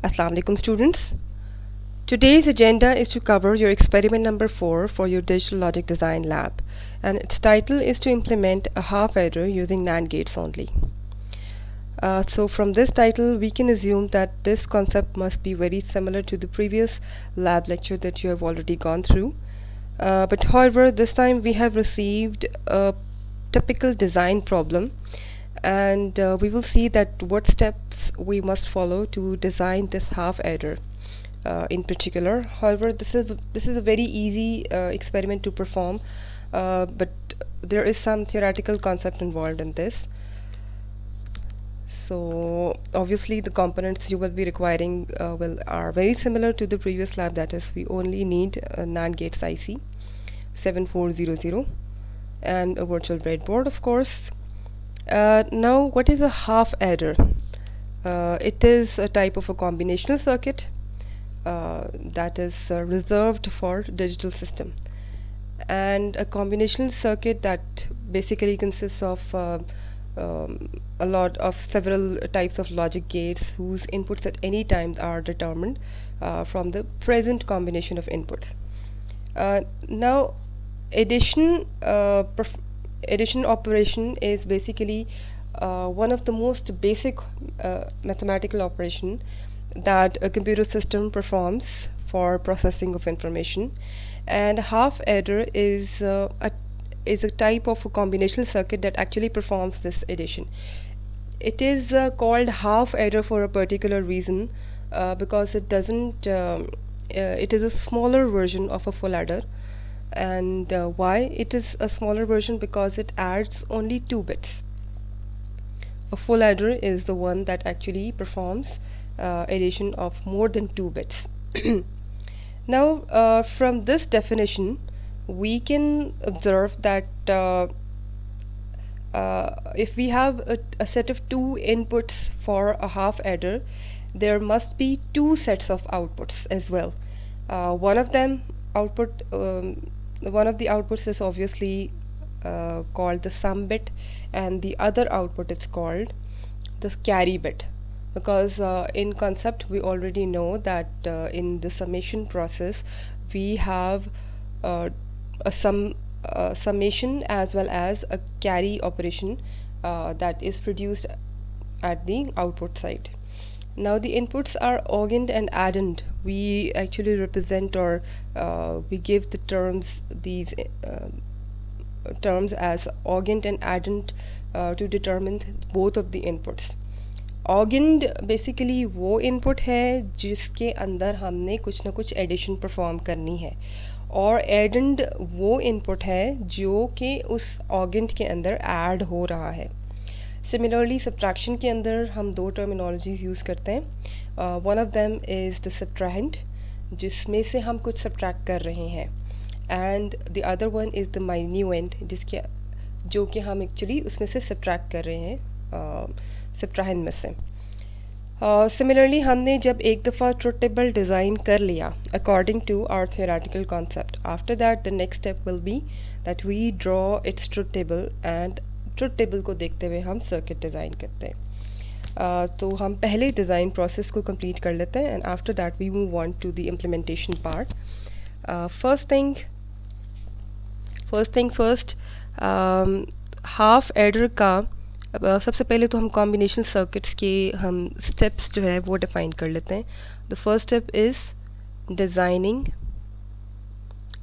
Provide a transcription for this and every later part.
Assalamu alaikum students. Today's agenda is to cover your experiment number 4 for your digital logic design lab, and its title is to implement a half adder using NAND gates only. So from this title we can assume that this concept must be very similar to the previous lab lecture that you have already gone through. But however, this time we have received a typical design problem, and we will see that what steps we must follow to design this half adder in particular. However, this is a very easy experiment to perform, but there is some theoretical concept involved in this. So obviously the components you will be requiring are very similar to the previous lab. That is, we only need a NAND gates IC 7400 and a virtual breadboard, of course. Now, what is a half adder? It is a type of a combinational circuit that is reserved for digital system, and a combinational circuit that basically consists of a lot of several types of logic gates whose inputs at any time are determined from the present combination of inputs. Now, addition addition operation is basically one of the most basic mathematical operation that a computer system performs for processing of information, and half adder is a type of a combinational circuit that actually performs this addition. It is called half adder for a particular reason, because it doesn't it is a smaller version of a full adder. And why it is a smaller version? Because it adds only 2 bits. A full adder is the one that actually performs addition of more than 2 bits. Now, from this definition, we can observe that if we have a set of 2 inputs for a half adder, there must be 2 sets of outputs as well. One of them output one of the outputs is obviously called the sum bit, and the other output is called the carry bit, because in concept we already know that in the summation process we have a summation as well as a carry operation that is produced at the output side. Now the inputs are augend and addend. We actually represent, or we give the terms these terms as augend and addend to determine both of the inputs. Augend basically वो input है जिसके अंदर हमने कुछ ना कुछ addition perform करनी है, और एडेंड वो इनपुट है जो कि उस ऑगेंड के अंदर ऐड हो रहा है. सिमिलरली सब्ट्रैक्शन के अंदर हम 2 टर्मिनोलॉजीज़ यूज़ करते हैं. One of them is the subtrahend, जिसमें से हम कुछ सब्ट्रैक्ट कर रहे हैं, and the other one is the minuend, जो कि हम एक्चुअली उसमें से सब्ट्रैक्ट कर रहे हैं सब्ट्राहैंड में से. सिमिलरली हमने जब एक दफ़ा ट्रुथ टेबल डिज़ाइन कर लिया according to our theoretical concept, after that the next step will be that we draw its truth table, and truth table को देखते हुए हम सर्किट डिज़ाइन करते हैं. तो हम पहले डिज़ाइन प्रोसेस को कंप्लीट कर लेते हैं, and after that we move on to the implementation part. First things first, half adder का सबसे पहले तो हम कॉम्बिनेशन सर्किट्स के हम स्टेप्स जो है वो डिफाइन कर लेते हैं. The first step is designing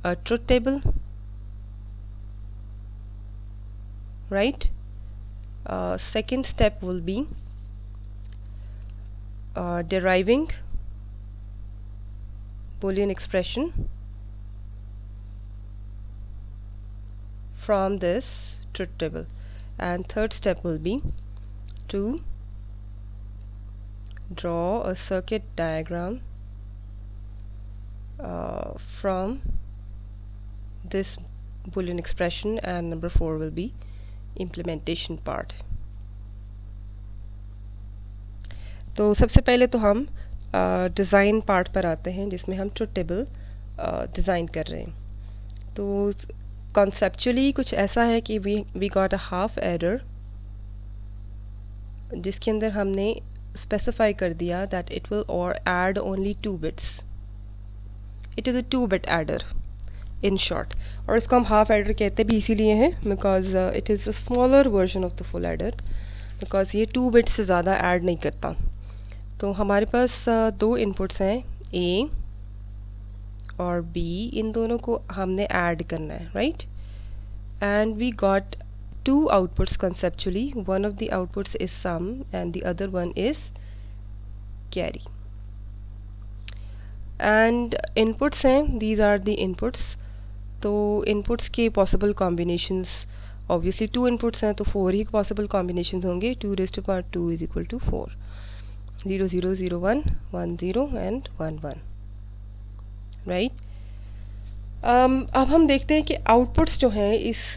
a truth table, right? Second step will be deriving Boolean expression from this truth table, and third step will be to draw a circuit diagram from this Boolean expression, and number 4 will be implementation part. तो सबसे पहले तो हम design part पर आते हैं, जिसमें हम ट्रुथ टेबल डिज़ाइन कर रहे हैं. तो कॉन्सेप्चुअली कुछ ऐसा है कि we got a half error, जिसके अंदर हमने स्पेसिफाई कर दिया दैट इट विल और add only 2 bits. It is a 2 bit adder in short. और इसको हम हाफ एडर कहते भी इसीलिए हैं because it is a smaller version of the full adder, because ये 2 बिट्स से ज़्यादा ऐड नहीं करता. तो हमारे पास दो इनपुट्स हैं ए और बी, इन दोनों को हमने ऐड करना है, right. And we got two outputs conceptually. One of the outputs is sum and the other one is carry. And inputs हैं, these are the inputs. तो inputs के possible combinations, obviously 2 inputs हैं तो 4 ही possible combinations होंगे. 2 raised to power 2 is equal to 4. 0 0 0 1 1 0 and 1 1, right. अब हम देखते हैं कि आउटपुट्स जो हैं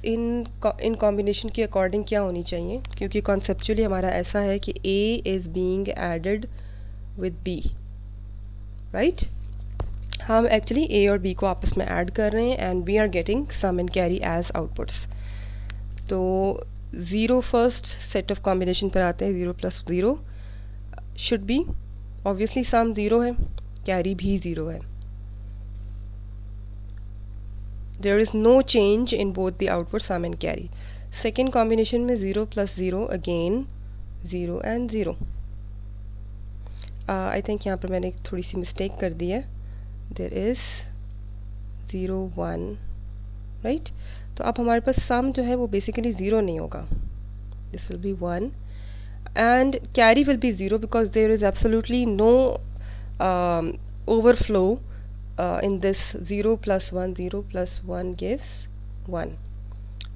इन कॉम्बिनेशन के अकॉर्डिंग क्या होनी चाहिए, क्योंकि कॉन्सेप्चुअली हमारा ऐसा है कि A is being added with B, right. हम एक्चुअली ए और बी को आपस में ऐड कर रहे हैं and we are getting sum and carry as outputs. तो 0 फर्स्ट सेट ऑफ कॉम्बिनेशन पर आते हैं. 0 + 0 शुड बी ऑब्वियसली सम 0 है, कैरी भी 0 है. There is no change in both the output sum and carry. Second combination में 0 + 0 again 0 and 0. I think यहाँ पर मैंने थोड़ी सी मिस्टेक कर दी है. There is 0 1, right. तो अब हमारे पास sum जो है वो basically 0 नहीं होगा. This will be 1 and carry will be 0 because there is absolutely no overflow in this. 0 + 1 0 + 1 gives 1,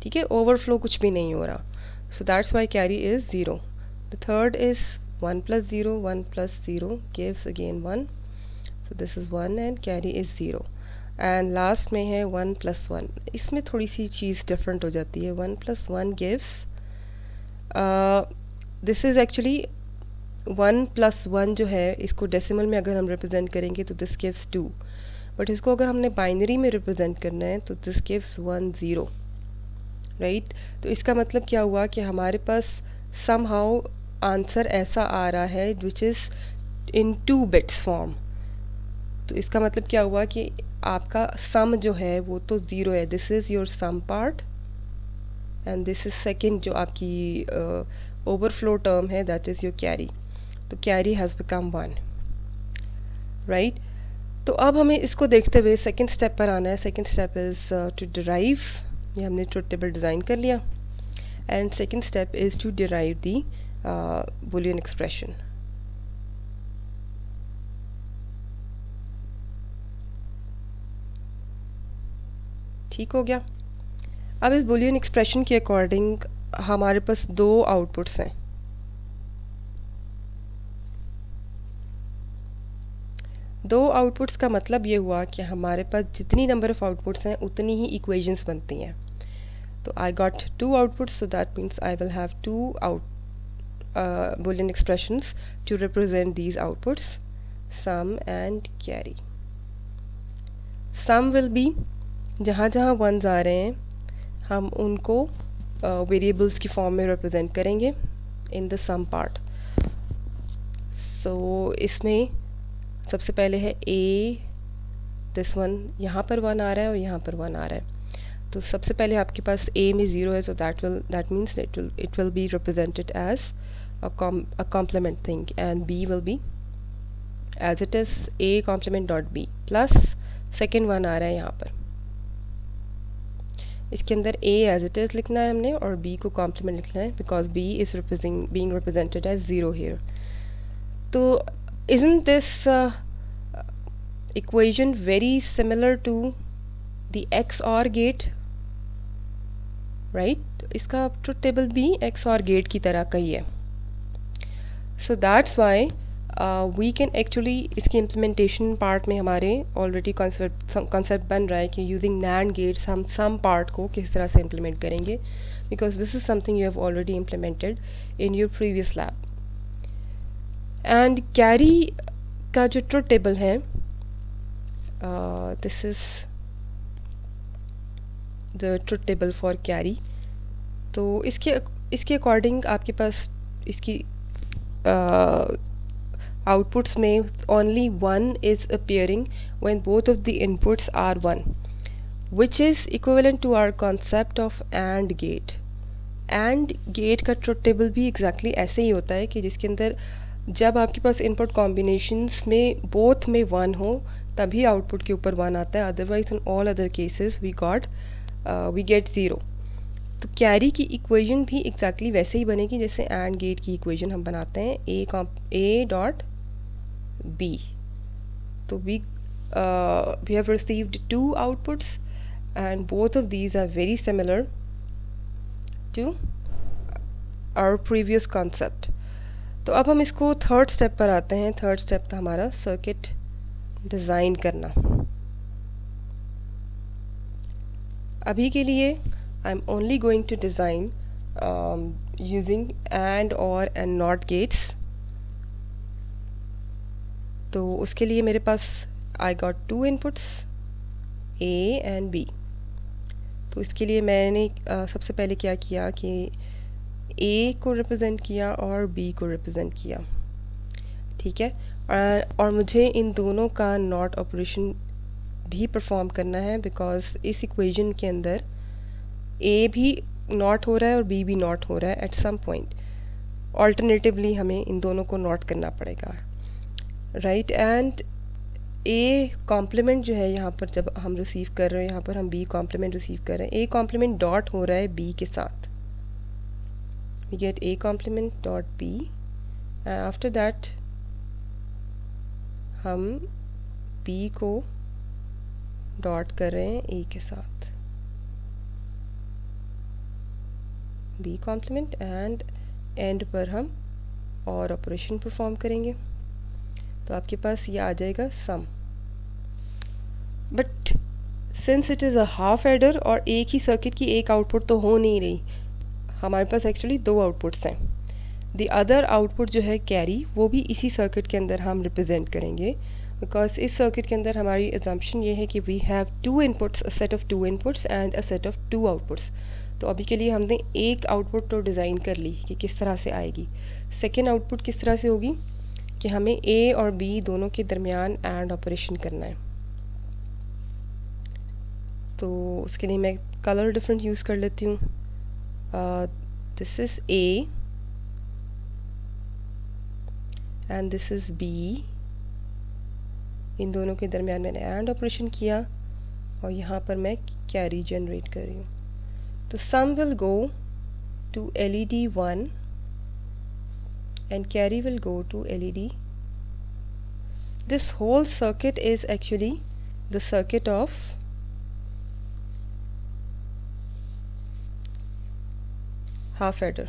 ठीक है. ओवरफ्लो कुछ भी नहीं हो रहा, so that's why carry is 0. The third is 1 + 0 1 + 0 gives again 1, so this is 1 and carry is 0. and last में है 1 + 1. इसमें थोड़ी सी चीज़ डिफरेंट हो जाती है. 1 + 1 gives this is actually 1 + 1 जो है इसको डेसिमल में अगर हम रिप्रेजेंट करेंगे तो दिस गिव्स 2, बट इसको अगर हमने बाइनरी में रिप्रेजेंट करना है तो दिस गिव्स 1 0, राइट. तो इसका मतलब क्या हुआ कि हमारे पास समहाउ आंसर ऐसा आ रहा है which is in 2 bits form. तो इसका मतलब क्या हुआ कि आपका सम जो है वो तो 0 है. This is your sum part and this is second जो आपकी ओवरफ्लो टर्म है, दैट इज़ योर कैरी. तो कैरी हैज़ बिकम 1, राइट. तो अब हमें इसको देखते हुए सेकंड स्टेप पर आना है. Second step is to derive. ये हमने ट्रुथ टेबल डिज़ाइन कर लिया and second step is to derive the Boolean expression. ठीक हो गया. अब इस बूलियन एक्सप्रेशन के अकॉर्डिंग हमारे पास दो आउटपुट्स हैं. दो आउटपुट्स का मतलब ये हुआ कि हमारे पास जितनी नंबर ऑफ आउटपुट्स हैं उतनी ही इक्वेशंस बनती हैं. तो आई got 2 outputs, so that means I will have 2 boolean expressions to represent these outputs, sum and carry. sum will be जहाँ जहाँ ones आ रहे हैं हम उनको वेरिएबल्स की फॉर्म में रिप्रेजेंट करेंगे इन द सम पार्ट. सो इसमें सबसे पहले है a, दिस वन, यहाँ पर 1 आ रहा है और यहाँ पर 1 आ रहा है. तो सबसे पहले आपके पास a में 0 है, so that means it will be represented as a complement thing and b will be as it is a complement dot b plus second one आ रहा है यहाँ पर. इसके अंदर a as it is लिखना है हमने और b को complement लिखना है because b is being represented as 0 here. तो isn't this equation very similar to the XOR gate, right? इसका ट्रुथ टेबल भी XOR gate की तरह का ही है. So that's why we can actually इसकी implementation part में हमारे already concept बन रहा है कि using NAND gates हम some part को किस तरह से implement करेंगे, because this is something you have already implemented in your previous lab. And carry का जो truth table है, this is the truth table for carry. तो इसके according आपके पास इसकी outputs में only one is appearing when both of the inputs are 1, which is equivalent to our concept of AND gate. AND gate का truth table भी exactly ऐसे ही होता है कि जिसके अंदर जब आपके पास इनपुट कॉम्बिनेशंस में बोथ में 1 हो तभी आउटपुट के ऊपर 1 आता है, otherwise in all other cases we get 0. तो कैरी की इक्वेशन भी एग्जैक्टली वैसे ही बनेगी जैसे एंड गेट की इक्वेशन हम बनाते हैं ए डॉट बी. तो we have received 2 outputs and both of these are very similar to our previous concept. तो अब हम इसको थर्ड स्टेप पर आते हैं. थर्ड स्टेप था हमारा सर्किट डिज़ाइन करना. अभी के लिए I am only going to design using and और एंड नॉट गेट्स. तो उसके लिए मेरे पास I got 2 inputs A and B. तो इसके लिए मैंने सबसे पहले क्या किया कि ए को रिप्रेजेंट किया और बी को रिप्रेजेंट किया. ठीक है. और मुझे इन दोनों का नॉट ऑपरेशन भी परफॉर्म करना है बिकॉज इस इक्वेशन के अंदर ए भी नॉट हो रहा है और बी भी नॉट हो रहा है एट सम पॉइंट. ऑल्टरनेटिवली हमें इन दोनों को नॉट करना पड़ेगा, राइट. एंड ए कॉम्प्लीमेंट जो है यहाँ पर जब हम रिसीव कर रहे हैं, यहाँ पर हम बी कॉम्प्लीमेंट रिसीव कर रहे हैं. ए कॉम्प्लीमेंट डॉट हो रहा है बी के साथ. we get a complement dot b and after that हम b को डॉट कर रहे हैं a के साथ. b कॉम्प्लीमेंट एंड एंड पर हम और ऑपरेशन परफॉर्म करेंगे. तो आपके पास ये आ जाएगा sum. But since it is a half adder और एक ही सर्किट की एक आउटपुट तो हो नहीं रही, हमारे पास एक्चुअली 2 आउटपुट्स हैं. द अदर आउटपुट जो है कैरी, वो भी इसी सर्किट के अंदर हम रिप्रेजेंट करेंगे बिकॉज इस सर्किट के अंदर हमारी एजम्पशन ये है कि we have 2 inputs, a set of 2 inputs and a set of 2 outputs. तो अभी के लिए हमने एक आउटपुट तो डिज़ाइन कर ली कि किस तरह से आएगी. सेकेंड आउटपुट किस तरह से होगी कि हमें ए और बी दोनों के दरमियान एंड ऑपरेशन करना है. तो उसके लिए मैं कलर डिफरेंट यूज़ कर लेती हूँ. this is A and this is B. इन दोनों के दरमियान मैंने एंड ऑपरेशन किया और यहाँ पर मैं कैरी जनरेट कर रही हूँ. तो sum will go to LED 1 and carry will go to LED. This whole circuit is actually the circuit of half adder,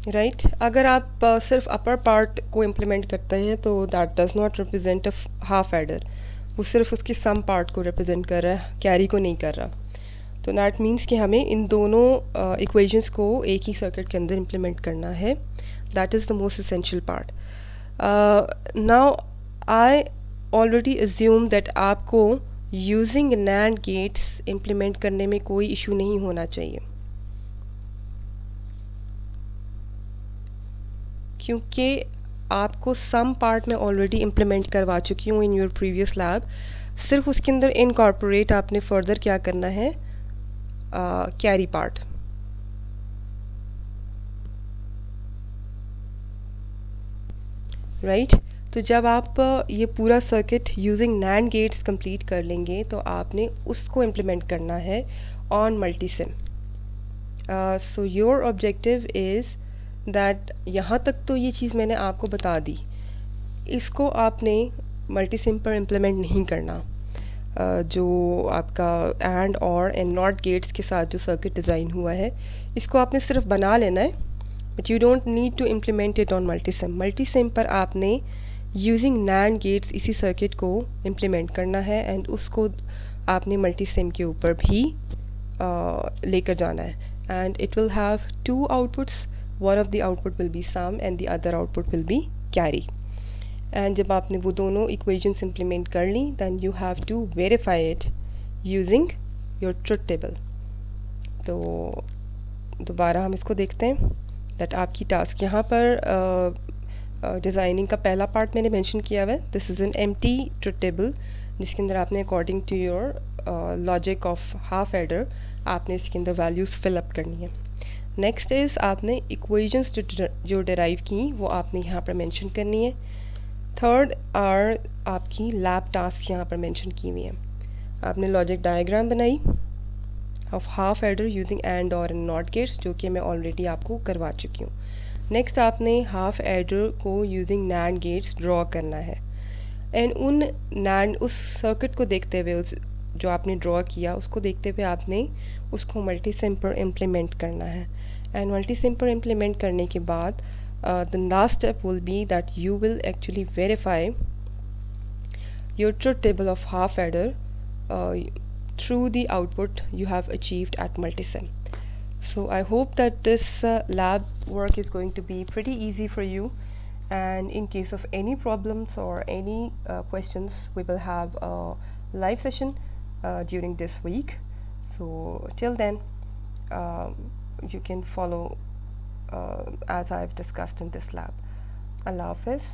right. अगर आप सिर्फ अपर पार्ट को इम्प्लीमेंट करते हैं तो that does not represent a half adder. वो सिर्फ उसके सम पार्ट को रिप्रेजेंट कर रहा है, कैरी को नहीं कर रहा. तो दैट मीन्स कि हमें इन दोनों इक्वेशंस को एक ही सर्किट के अंदर इम्प्लीमेंट करना है. That is the most essential part. Now I already assume that आपको यूजिंग NAND गेट्स इम्प्लीमेंट करने में कोई इशू नहीं होना चाहिए क्योंकि आपको सम पार्ट में ऑलरेडी इम्प्लीमेंट करवा चुकी हूँ इन योर प्रीवियस लैब. सिर्फ उसके अंदर इनकॉर्पोरेट आपने फर्दर क्या करना है, कैरी पार्ट. राइट. तो जब आप ये पूरा circuit using NAND gates complete कर लेंगे तो आपने उसको इम्प्लीमेंट करना है on Multisim. So your objective is that यहाँ तक तो ये चीज़ मैंने आपको बता दी, इसको आपने मल्टीसिम पर इम्प्लीमेंट नहीं करना. जो आपका एंड और एंड नॉट गेट्स के साथ जो सर्किट डिज़ाइन हुआ है इसको आपने सिर्फ बना लेना है, but you don't need to implement it on Multisim. Multisim पर आपने यूजिंग NAND गेट्स इसी सर्किट को इम्प्लीमेंट करना है एंड उसको आपने मल्टीसिम के ऊपर भी लेकर जाना है. And it will have 2 outputs. One of the output will be sum and the other output will be carry. एंड जब आपने वो दोनों इक्वेशंस इम्प्लीमेंट कर ली then you have to verify it using your truth table. तो दोबारा हम इसको देखते हैं. दैट आपकी टास्क यहाँ पर डिज़ाइनिंग का पहला पार्ट मैंने मेंशन किया हुआ है, this is an empty truth table जिसके अंदर आपने according to your logic of half adder आपने इसके अंदर वैल्यूज़ फिलअप करनी है। नेक्स्ट इज़ आपने इक्वेशंस जो डिराइव की वो आपने यहाँ पर मेंशन करनी है। थर्ड आर आपकी लैब टास्क यहाँ पर मेंशन की हुई है। आपने लॉजिक डायग्राम बनाई of half adder using and और नॉट गेट्स जो कि मैं ऑलरेडी आपको करवा चुकी हूँ। नेक्स्ट आपने हाफ एडर को यूजिंग नैंड गेट्स ड्रॉ करना है एंड उन नैंड उस सर्किट को देखते हुए उस जो आपने ड्रॉ किया उसको देखते हुए आपने उसको मल्टी सिम पर इम्प्लीमेंट करना है एंड मल्टी सिम पर इम्प्लीमेंट करने के बाद the last step will be that you will actually verify your truth table of half adder through the output you have achieved at multisim. So I hope that this lab work is going to be pretty easy for you, and in case of any problems or any questions we will have a live session during this week. So till then you can follow as I've discussed in this lab. Allah Hafiz.